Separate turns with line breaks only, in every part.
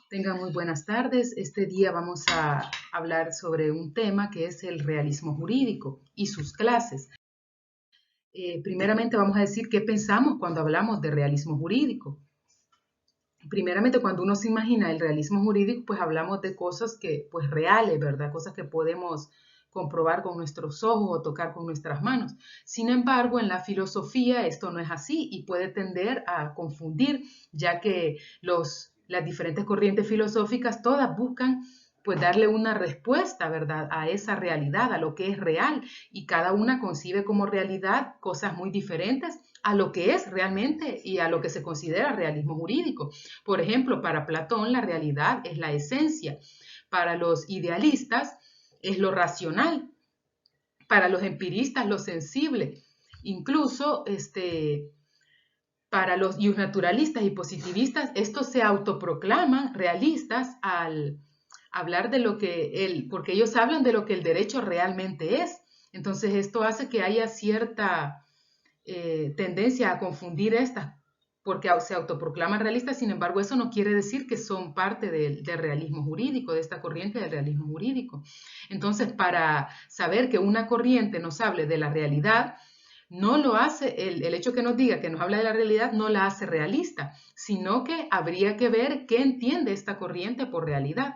Tengan muy buenas tardes. Este día vamos a hablar sobre un tema que es el realismo jurídico y sus clases. Primeramente vamos a decir qué pensamos cuando hablamos de realismo jurídico. Primeramente, cuando uno se imagina el realismo jurídico, pues hablamos de cosas que, pues reales, ¿verdad? Cosas que podemos comprobar con nuestros ojos o tocar con nuestras manos. Sin embargo, en la filosofía esto no es así y puede tender a confundir, ya que las diferentes corrientes filosóficas todas buscan pues darle una respuesta, ¿verdad?, a esa realidad, a lo que es real, y cada una concibe como realidad cosas muy diferentes a lo que es realmente y a lo que se considera realismo jurídico. Por ejemplo, para Platón la realidad es la esencia, para los idealistas es lo racional, para los empiristas lo sensible, incluso para los naturalistas y positivistas, estos se autoproclaman realistas al hablar de lo que porque ellos hablan de lo que el derecho realmente es. Entonces esto hace que haya cierta tendencia a confundir estas, porque se autoproclaman realistas. Sin embargo, eso no quiere decir que son parte del realismo jurídico, de esta corriente del realismo jurídico. Entonces, para saber que una corriente nos hable de la realidad, no lo hace, el hecho que nos diga que nos habla de la realidad no la hace realista, sino que habría que ver qué entiende esta corriente por realidad.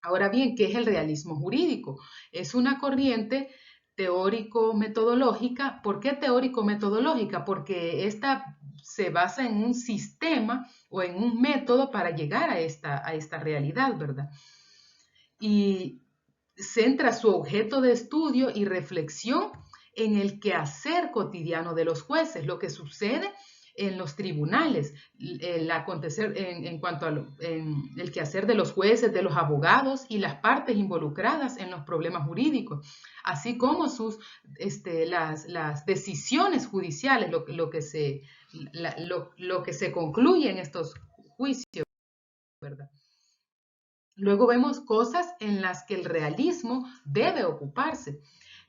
Ahora bien, ¿qué es el realismo jurídico? Es una corriente teórico-metodológica. ¿Por qué teórico-metodológica? Porque esta se basa en un sistema o en un método para llegar a esta realidad, ¿verdad? Y centra su objeto de estudio y reflexión en el quehacer cotidiano de los jueces, lo que sucede en los tribunales, el acontecer en cuanto en el quehacer de los jueces, de los abogados y las partes involucradas en los problemas jurídicos, así como las decisiones judiciales, lo que se concluye en estos juicios, ¿verdad? Luego vemos cosas en las que el realismo debe ocuparse.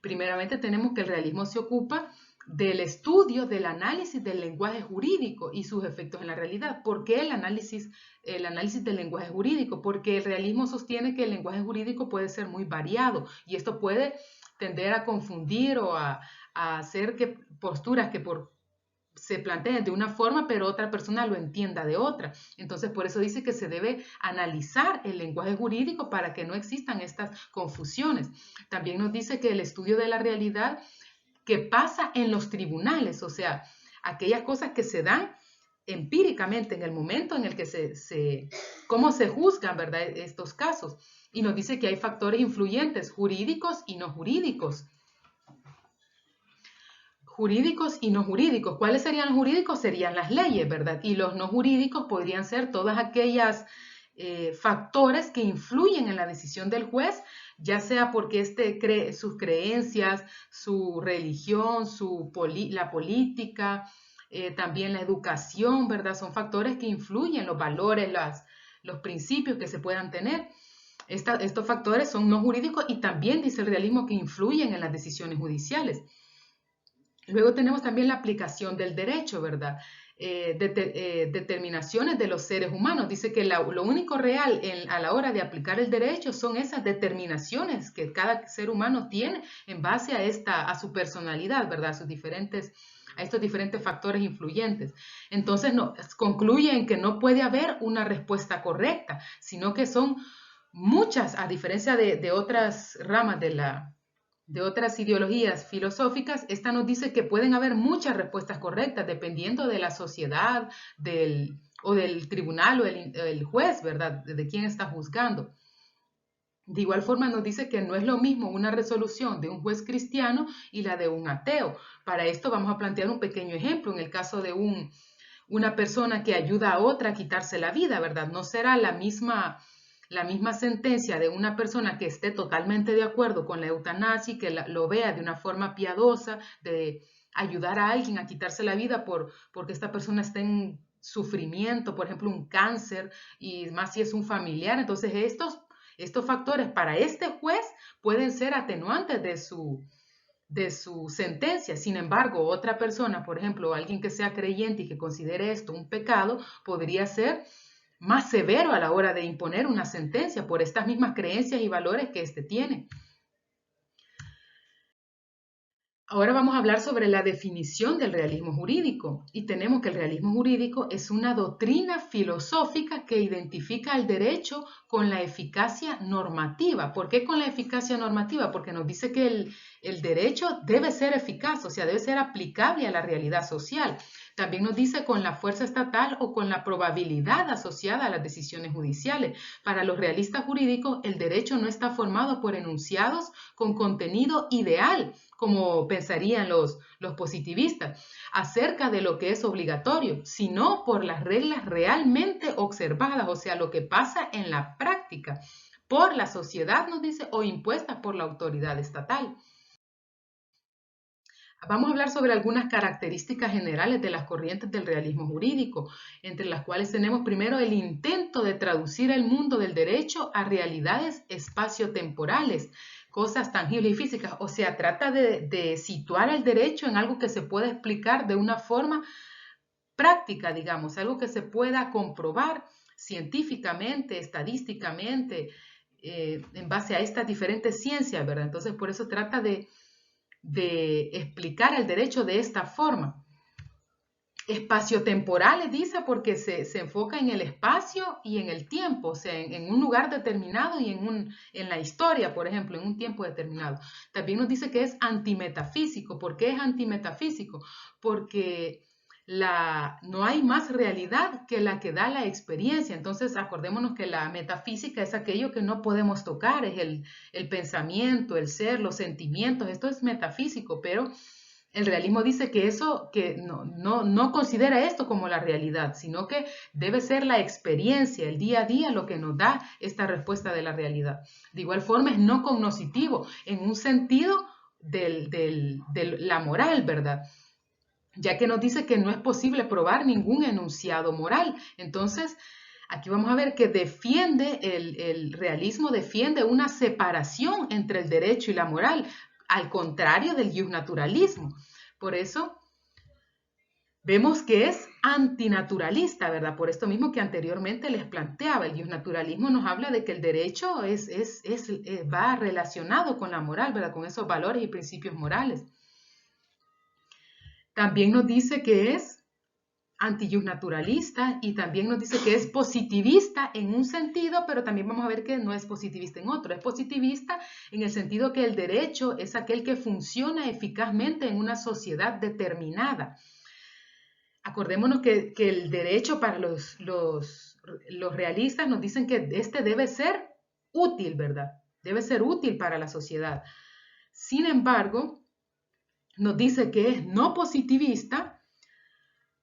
Primeramente tenemos que el realismo se ocupa del estudio, del análisis del lenguaje jurídico y sus efectos en la realidad. ¿Por qué el análisis del lenguaje jurídico? Porque el realismo sostiene que el lenguaje jurídico puede ser muy variado y esto puede tender a confundir o a hacer que posturas que se planteen de una forma, pero otra persona lo entienda de otra. Entonces, por eso dice que se debe analizar el lenguaje jurídico para que no existan estas confusiones. También nos dice que el estudio de la realidad que pasa en los tribunales, o sea, aquellas cosas que se dan empíricamente en el momento en el que cómo se juzgan, ¿verdad?, estos casos. Y nos dice que hay factores influyentes, jurídicos y no jurídicos. Jurídicos y no jurídicos. ¿Cuáles serían los jurídicos? Serían las leyes, ¿verdad? Y los no jurídicos podrían ser todas aquellas factores que influyen en la decisión del juez, ya sea porque sus creencias, su religión, la política, también la educación, ¿verdad? Son factores que influyen los valores, los principios que se puedan tener. Estos factores son no jurídicos y también dice el realismo que influyen en las decisiones judiciales. Luego tenemos también la aplicación del derecho, ¿verdad? Determinaciones de los seres humanos. Dice que lo único real a la hora de aplicar el derecho son esas determinaciones que cada ser humano tiene en base a su personalidad, ¿verdad? A estos diferentes factores influyentes. Entonces, concluye en que no puede haber una respuesta correcta, sino que son muchas, a diferencia de otras ramas de otras ideologías filosóficas. Esta nos dice que pueden haber muchas respuestas correctas dependiendo de la sociedad, o del tribunal o el juez, ¿verdad? De quién está juzgando. De igual forma nos dice que no es lo mismo una resolución de un juez cristiano y la de un ateo. Para esto vamos a plantear un pequeño ejemplo en el caso de una persona que ayuda a otra a quitarse la vida, ¿verdad? No será la misma sentencia de una persona que esté totalmente de acuerdo con la eutanasia y que lo vea de una forma piadosa, de ayudar a alguien a quitarse la vida porque esta persona está en sufrimiento, por ejemplo, un cáncer, y más si es un familiar. Entonces, estos factores para este juez pueden ser atenuantes de su sentencia. Sin embargo, otra persona, por ejemplo, alguien que sea creyente y que considere esto un pecado, podría ser más severo a la hora de imponer una sentencia por estas mismas creencias y valores que éste tiene. Ahora vamos a hablar sobre la definición del realismo jurídico y tenemos que el realismo jurídico es una doctrina filosófica que identifica el derecho con la eficacia normativa. ¿Por qué con la eficacia normativa? Porque nos dice que el derecho debe ser eficaz, o sea, debe ser aplicable a la realidad social. También nos dice con la fuerza estatal o con la probabilidad asociada a las decisiones judiciales. Para los realistas jurídicos, el derecho no está formado por enunciados con contenido ideal, como pensarían los positivistas, acerca de lo que es obligatorio, sino por las reglas realmente observadas, o sea, lo que pasa en la práctica, por la sociedad, nos dice, o impuestas por la autoridad estatal. Vamos a hablar sobre algunas características generales de las corrientes del realismo jurídico, entre las cuales tenemos primero el intento de traducir el mundo del derecho a realidades espaciotemporales, cosas tangibles y físicas, o sea, trata de situar el derecho en algo que se pueda explicar de una forma práctica, digamos, algo que se pueda comprobar científicamente, estadísticamente, en base a estas diferentes ciencias, ¿verdad? Entonces, por eso trata de explicar el derecho de esta forma. Espaciotemporales dice porque se enfoca en el espacio y en el tiempo, o sea, en un lugar determinado y en la historia, por ejemplo, en un tiempo determinado. También nos dice que es antimetafísico. ¿Por qué es antimetafísico? Porque no hay más realidad que la que da la experiencia. Entonces, acordémonos que la metafísica es aquello que no podemos tocar, es el pensamiento, el ser, los sentimientos. Esto es metafísico, pero el realismo dice que eso, que no considera esto como la realidad, sino que debe ser la experiencia, el día a día, lo que nos da esta respuesta de la realidad. De igual forma, es no cognoscitivo, en un sentido de la moral, ¿verdad? Ya que nos dice que no es posible probar ningún enunciado moral. Entonces, aquí vamos a ver que defiende, el realismo defiende una separación entre el derecho y la moral, al contrario del justnaturalismo. Por eso vemos que es antinaturalista, ¿verdad? Por esto mismo que anteriormente les planteaba, el justnaturalismo nos habla de que el derecho va relacionado con la moral, ¿verdad? Con esos valores y principios morales. También nos dice que es antijustnaturalista y también nos dice que es positivista en un sentido, pero también vamos a ver que no es positivista en otro. Es positivista en el sentido que el derecho es aquel que funciona eficazmente en una sociedad determinada. Acordémonos que el derecho para los realistas nos dicen que este debe ser útil, ¿verdad? Debe ser útil para la sociedad. Sin embargo, nos dice que es no positivista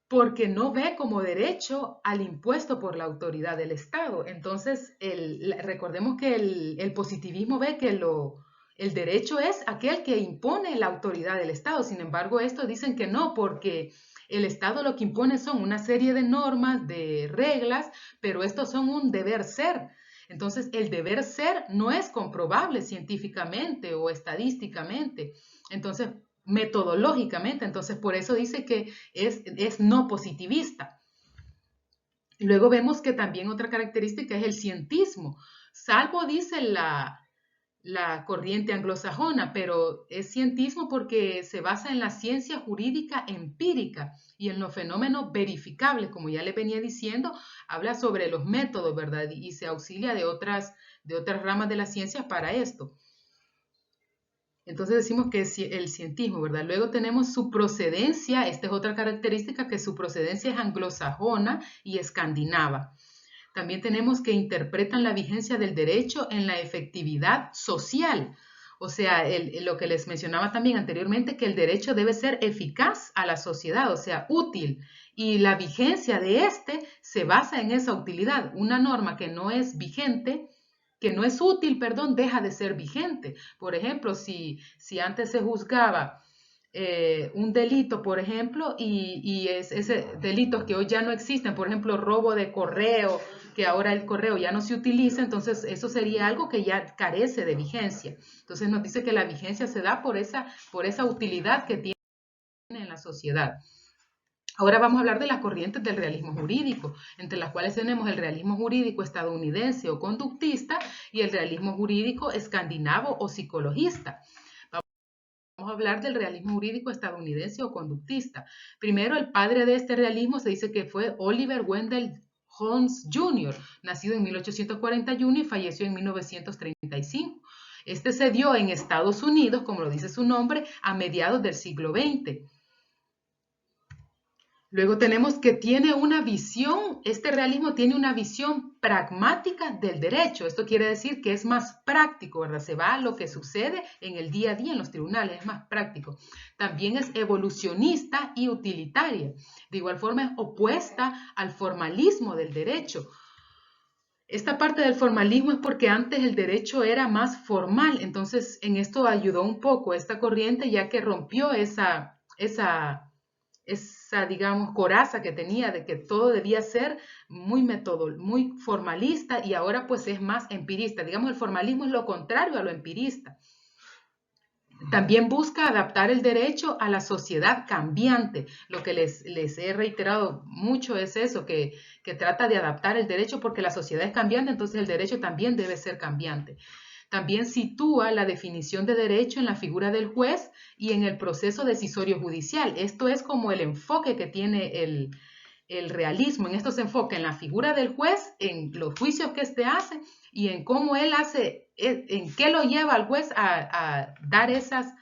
porque no ve como derecho al impuesto por la autoridad del Estado. Entonces, recordemos que el positivismo ve que el derecho es aquel que impone la autoridad del Estado. Sin embargo, estos dicen que no, porque el Estado lo que impone son una serie de normas, de reglas, pero estos son un deber ser. Entonces, el deber ser no es comprobable científicamente o estadísticamente. Entonces, metodológicamente, entonces por eso dice que es no positivista. Luego vemos que también otra característica es el cientismo, salvo dice la corriente anglosajona, pero es cientismo porque se basa en la ciencia jurídica empírica y en los fenómenos verificables, como ya le venía diciendo, habla sobre los métodos, ¿verdad? Y se auxilia de otras ramas de la ciencia para esto. Entonces decimos que es el cientismo, ¿verdad? Luego tenemos su procedencia, esta es otra característica, que su procedencia es anglosajona y escandinava. También tenemos que interpretan la vigencia del derecho en la efectividad social. O sea, lo que les mencionaba también anteriormente, que el derecho debe ser eficaz a la sociedad, o sea, útil. Y la vigencia de este se basa en esa utilidad. Una norma que no es vigente, que no es útil, perdón, deja de ser vigente. Por ejemplo, si antes se juzgaba un delito, por ejemplo, y ese delitos que hoy ya no existen, por ejemplo, robo de correo, que ahora el correo ya no se utiliza, entonces eso sería algo que ya carece de vigencia. Entonces nos dice que la vigencia se da por esa utilidad que tiene en la sociedad. Ahora vamos a hablar de las corrientes del realismo jurídico, entre las cuales tenemos el realismo jurídico estadounidense o conductista y el realismo jurídico escandinavo o psicologista. Vamos a hablar del realismo jurídico estadounidense o conductista. Primero, el padre de este realismo se dice que fue Oliver Wendell Holmes Jr., nacido en 1841 y falleció en 1935. Este se dio en Estados Unidos, como lo dice su nombre, a mediados del siglo XX. Luego tenemos que tiene una visión, este realismo tiene una visión pragmática del derecho. Esto quiere decir que es más práctico, ¿verdad? Se va a lo que sucede en el día a día en los tribunales, es más práctico. También es evolucionista y utilitaria. De igual forma es opuesta al formalismo del derecho. Esta parte del formalismo es porque antes el derecho era más formal, entonces en esto ayudó un poco esta corriente ya que rompió esa digamos, coraza que tenía de que todo debía ser muy formalista y ahora pues es más empirista. Digamos, el formalismo es lo contrario a lo empirista. También busca adaptar el derecho a la sociedad cambiante. Lo que les he reiterado mucho es eso, que trata de adaptar el derecho porque la sociedad es cambiante, entonces el derecho también debe ser cambiante. También sitúa la definición de derecho en la figura del juez y en el proceso decisorio judicial. Esto es como el enfoque que tiene el realismo. En esto se enfoca en la figura del juez, en los juicios que éste hace y en cómo él hace, en qué lo lleva al juez a dar esa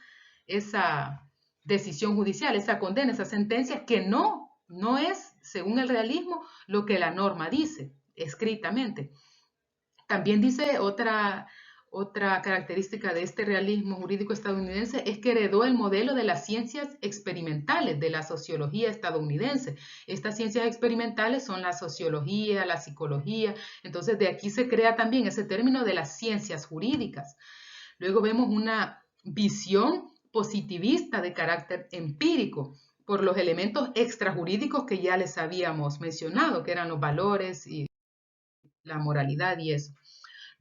decisión judicial, esa condena, esa sentencia que no es, según el realismo, lo que la norma dice escritamente. También dice otra característica de este realismo jurídico estadounidense es que heredó el modelo de las ciencias experimentales de la sociología estadounidense. Estas ciencias experimentales son la sociología, la psicología, entonces de aquí se crea también ese término de las ciencias jurídicas. Luego vemos una visión positivista de carácter empírico por los elementos extrajurídicos que ya les habíamos mencionado, que eran los valores y la moralidad y eso.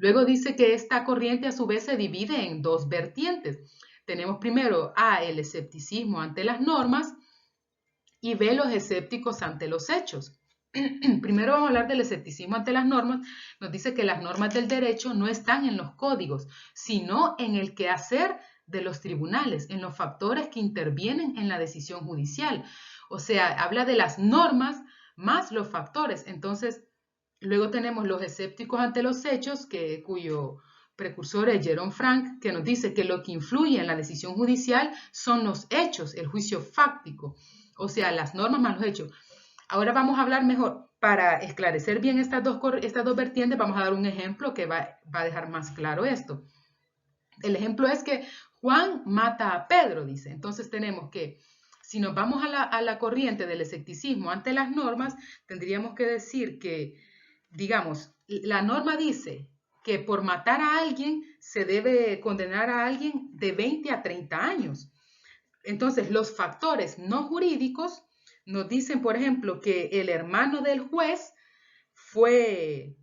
Luego dice que esta corriente a su vez se divide en dos vertientes. Tenemos primero A, el escepticismo ante las normas y B, los escépticos ante los hechos. Primero vamos a hablar del escepticismo ante las normas. Nos dice que las normas del derecho no están en los códigos, sino en el quehacer de los tribunales, en los factores que intervienen en la decisión judicial. O sea, habla de las normas más los factores. Entonces, luego tenemos los escépticos ante los hechos, cuyo precursor es Jerome Frank, que nos dice que lo que influye en la decisión judicial son los hechos, el juicio fáctico, o sea, las normas más los hechos. Ahora vamos a hablar mejor, para esclarecer bien estas dos vertientes, vamos a dar un ejemplo que va a dejar más claro esto. El ejemplo es que Juan mata a Pedro, dice. Entonces tenemos que, si nos vamos a la corriente del escepticismo ante las normas, tendríamos que decir que, digamos, la norma dice que por matar a alguien se debe condenar a alguien de 20 a 30 años. Entonces, los factores no jurídicos nos dicen, por ejemplo, que el hermano del juez fue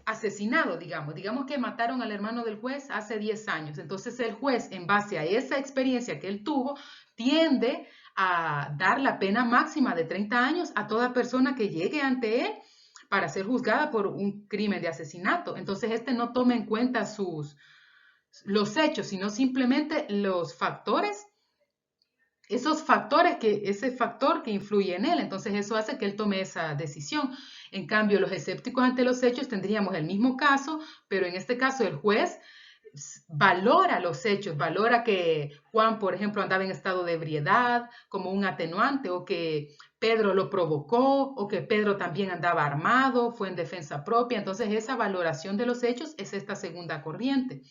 asesinado, digamos que mataron al hermano del juez hace 10 años. Entonces, el juez, en base a esa experiencia que él tuvo, tiende a dar la pena máxima de 30 años a toda persona que llegue ante él para ser juzgada por un crimen de asesinato. Entonces, este no toma en cuenta los hechos, sino simplemente los factores, ese factor que influye en él. Entonces, eso hace que él tome esa decisión. En cambio, los escépticos ante los hechos tendríamos el mismo caso, pero en este caso el juez valora los hechos, valora que Juan, por ejemplo, andaba en estado de ebriedad como un atenuante, o que Pedro lo provocó, o que Pedro también andaba armado, fue en defensa propia. Entonces, esa valoración de los hechos es esta segunda corriente.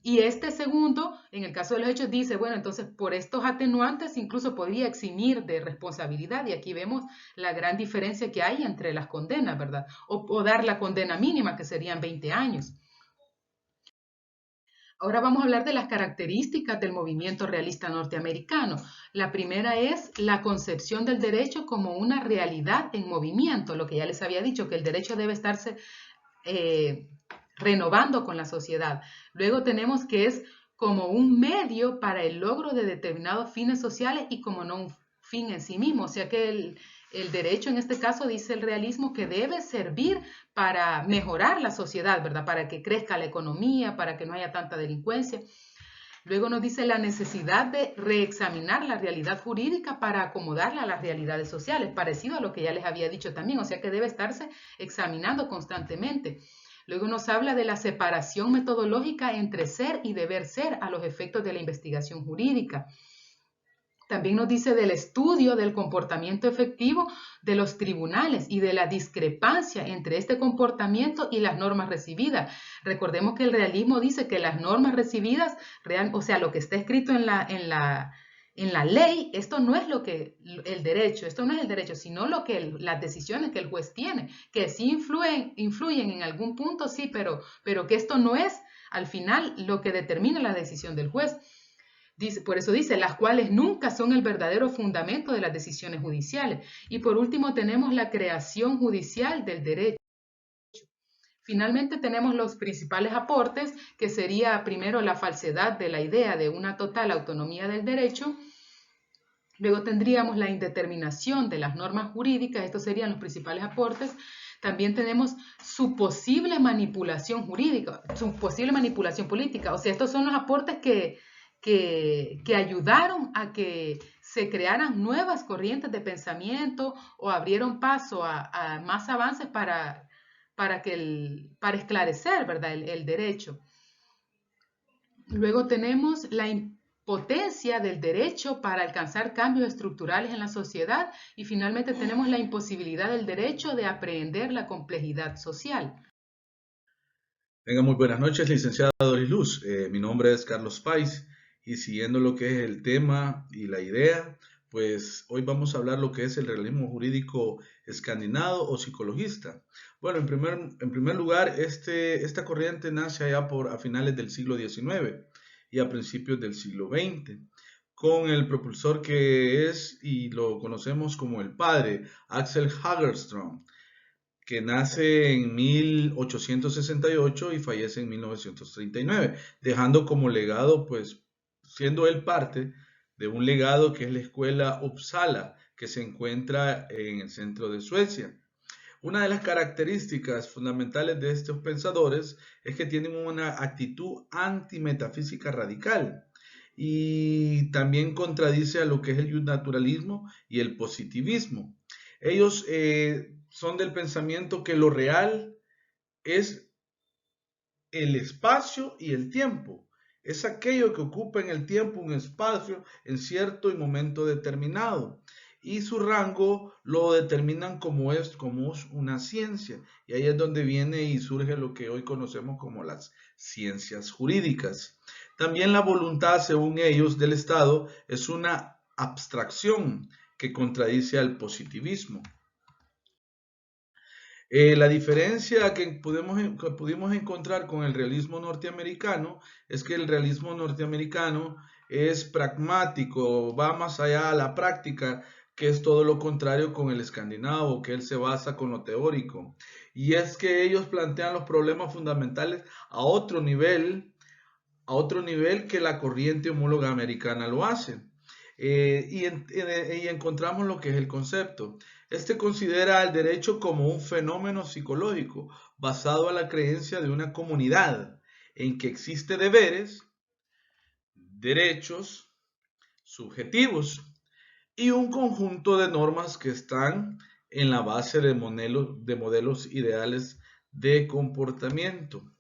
Y este segundo, en el caso de los hechos, dice, bueno, entonces por estos atenuantes incluso podría eximir de responsabilidad. Y aquí vemos la gran diferencia que hay entre las condenas, ¿verdad? O dar la condena mínima, que serían 20 años. Ahora vamos a hablar de las características del movimiento realista norteamericano. La primera es la concepción del derecho como una realidad en movimiento, lo que ya les había dicho, que el derecho debe estarse renovando con la sociedad. Luego tenemos que es como un medio para el logro de determinados fines sociales y como no un fin en sí mismo, o sea que El derecho, en este caso, dice el realismo, que debe servir para mejorar la sociedad, ¿verdad? Para que crezca la economía, para que no haya tanta delincuencia. Luego nos dice la necesidad de reexaminar la realidad jurídica para acomodarla a las realidades sociales, parecido a lo que ya les había dicho también, o sea que debe estarse examinando constantemente. Luego nos habla de la separación metodológica entre ser y deber ser a los efectos de la investigación jurídica. También nos dice del estudio del comportamiento efectivo de los tribunales y de la discrepancia entre este comportamiento y las normas recibidas. Recordemos que el realismo dice que las normas recibidas, o sea, lo que está escrito en la ley, esto no es lo que el derecho, esto no es el derecho, sino las decisiones que el juez tiene, que sí influyen en algún punto, sí, pero que esto no es al final lo que determina la decisión del juez. Por eso dice, las cuales nunca son el verdadero fundamento de las decisiones judiciales. Y por último tenemos la creación judicial del derecho. Finalmente tenemos los principales aportes, que sería primero la falsedad de la idea de una total autonomía del derecho. Luego tendríamos la indeterminación de las normas jurídicas, estos serían los principales aportes. También tenemos su posible manipulación jurídica, su posible manipulación política. O sea, estos son los aportes que ayudaron a que se crearan nuevas corrientes de pensamiento o abrieron paso a más avances para esclarecer, ¿verdad? El derecho. Luego tenemos la impotencia del derecho para alcanzar cambios estructurales en la sociedad y finalmente tenemos la imposibilidad del derecho de aprehender la complejidad social.
Venga, muy buenas noches, licenciada Doris Luz. Mi nombre es Carlos Pais y siguiendo lo que es el tema y la idea, pues hoy vamos a hablar lo que es el realismo jurídico escandinavo o psicologista. Bueno, en primer lugar, esta corriente nace allá a finales del siglo XIX y a principios del siglo XX, con el propulsor que es y lo conocemos como el padre, Axel Hagerström, que nace en 1868 y fallece en 1939, dejando como legado, pues, siendo él parte de un legado que es la escuela Uppsala, que se encuentra en el centro de Suecia. Una de las características fundamentales de estos pensadores es que tienen una actitud antimetafísica radical y también contradice a lo que es el naturalismo y el positivismo. Ellos son del pensamiento que lo real es el espacio y el tiempo. Es aquello que ocupa en el tiempo un espacio en cierto y momento determinado. Y su rango lo determinan como es una ciencia. Y ahí es donde viene y surge lo que hoy conocemos como las ciencias jurídicas. También la voluntad, según ellos, del Estado es una abstracción que contradice al positivismo. La diferencia que pudimos encontrar con el realismo norteamericano es que el realismo norteamericano es pragmático, va más allá a la práctica, que es todo lo contrario con el escandinavo, que él se basa con lo teórico. Y es que ellos plantean los problemas fundamentales a otro nivel que la corriente homóloga americana lo hace. Y encontramos lo que es el concepto. Este considera el derecho como un fenómeno psicológico basado en la creencia de una comunidad en que existe deberes, derechos subjetivos y un conjunto de normas que están en la base de modelos ideales de comportamiento.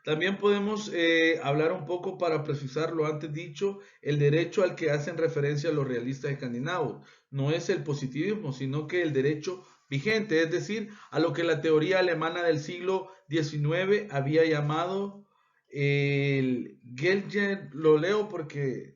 También podemos hablar un poco para precisar lo antes dicho, el derecho al que hacen referencia los realistas escandinavos. No es el positivismo, sino que el derecho vigente, es decir, a lo que la teoría alemana del siglo XIX había llamado el Gelten, lo leo porque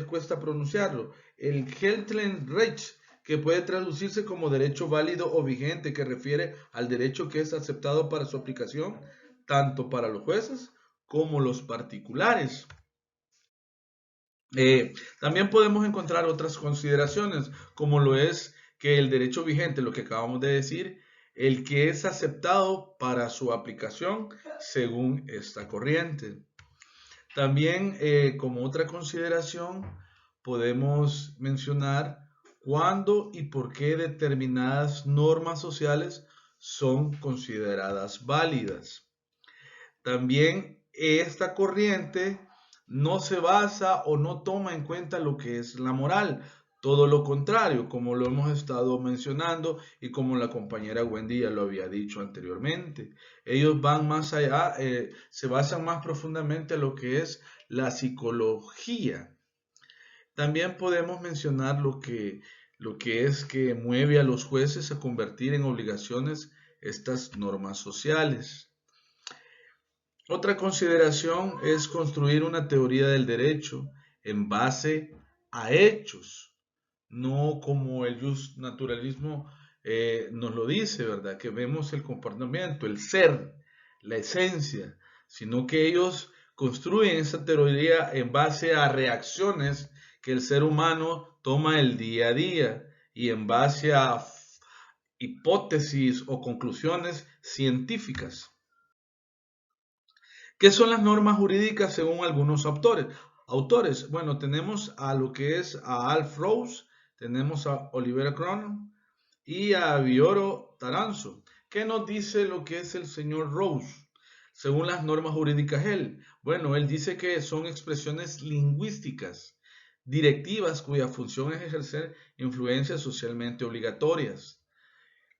cuesta pronunciarlo, el Geltenrecht, que puede traducirse como derecho válido o vigente, que refiere al derecho que es aceptado para su aplicación tanto para los jueces como los particulares. También podemos encontrar otras consideraciones, como lo es que el derecho vigente, lo que acabamos de decir, el que es aceptado para su aplicación según esta corriente. También, como otra consideración, podemos mencionar cuándo y por qué determinadas normas sociales son consideradas válidas. También esta corriente no se basa o no toma en cuenta lo que es la moral, todo lo contrario, como lo hemos estado mencionando y como la compañera Wendy ya lo había dicho anteriormente. Ellos van más allá, se basan más profundamente en lo que es la psicología. También podemos mencionar lo que es que mueve a los jueces a convertir en obligaciones estas normas sociales. Otra consideración es construir una teoría del derecho en base a hechos, no como el naturalismo nos lo dice, ¿verdad? Que vemos el comportamiento, el ser, la esencia, sino que ellos construyen esa teoría en base a reacciones que el ser humano toma el día a día y en base a hipótesis o conclusiones científicas. ¿Qué son las normas jurídicas según algunos autores? Bueno, tenemos a lo que es a Alf Rose, tenemos a Oliver Crono y a Vioro Taranzo. ¿Qué nos dice lo que es el señor Rose? Según las normas jurídicas él. Bueno, él dice que son expresiones lingüísticas, directivas cuya función es ejercer influencias socialmente obligatorias.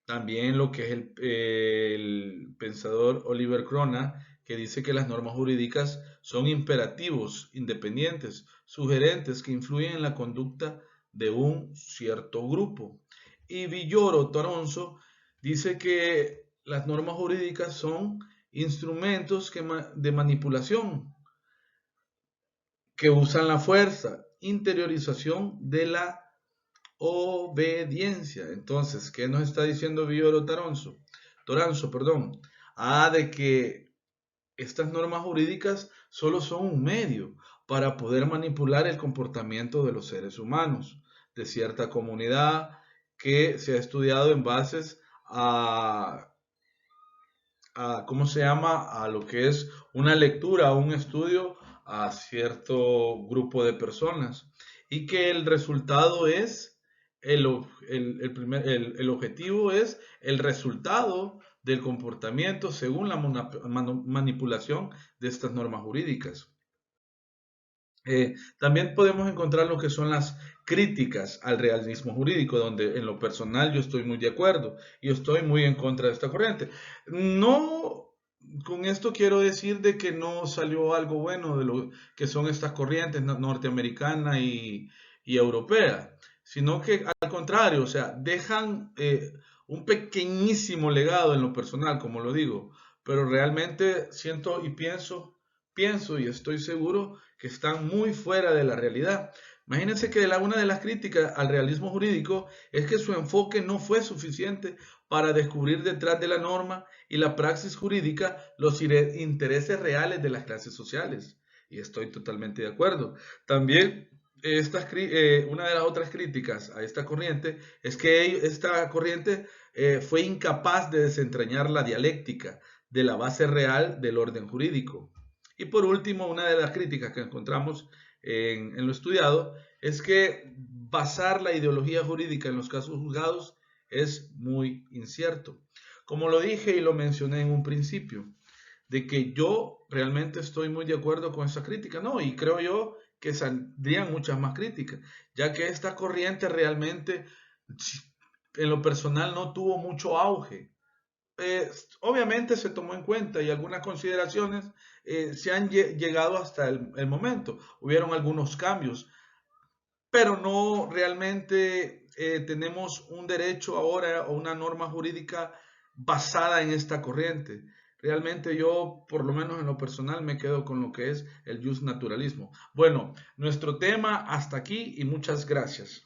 También lo que es el pensador Oliver Crona, que dice que las normas jurídicas son imperativos, independientes, sugerentes que influyen en la conducta de un cierto grupo. Y Villoro Toronzo dice que las normas jurídicas son instrumentos de manipulación que usan la fuerza, interiorización de la obediencia. Entonces, ¿qué nos está diciendo Villoro Toranzo, perdón. De que estas normas jurídicas solo son un medio para poder manipular el comportamiento de los seres humanos de cierta comunidad que se ha estudiado en bases ¿cómo se llama? A lo que es una lectura, un estudio a cierto grupo de personas y que el resultado es, el objetivo es el resultado del comportamiento según la manipulación de estas normas jurídicas. También podemos encontrar lo que son las críticas al realismo jurídico, donde en lo personal yo estoy muy de acuerdo y estoy muy en contra de esta corriente. No, con esto quiero decir de que no salió algo bueno de lo que son estas corrientes norteamericana y europea, sino que al contrario, o sea, dejan un pequeñísimo legado en lo personal, como lo digo, pero realmente siento y pienso y estoy seguro que están muy fuera de la realidad. Imagínense que una de las críticas al realismo jurídico es que su enfoque no fue suficiente para descubrir detrás de la norma y la praxis jurídica los intereses reales de las clases sociales. Y estoy totalmente de acuerdo. También una de las otras críticas a esta corriente es que esta corriente fue incapaz de desentrañar la dialéctica de la base real del orden jurídico. Y por último, una de las críticas que encontramos en lo estudiado es que basar la ideología jurídica en los casos juzgados es muy incierto. Como lo dije y lo mencioné en un principio, de que yo realmente estoy muy de acuerdo con esa crítica, no, y creo yo que saldrían muchas más críticas, ya que esta corriente realmente en lo personal no tuvo mucho auge. Obviamente se tomó en cuenta y algunas consideraciones se han llegado hasta el momento. Hubieron algunos cambios, pero no realmente tenemos un derecho ahora o una norma jurídica basada en esta corriente. Realmente yo, por lo menos en lo personal, me quedo con lo que es el justnaturalismo. Bueno, nuestro tema hasta aquí y muchas gracias.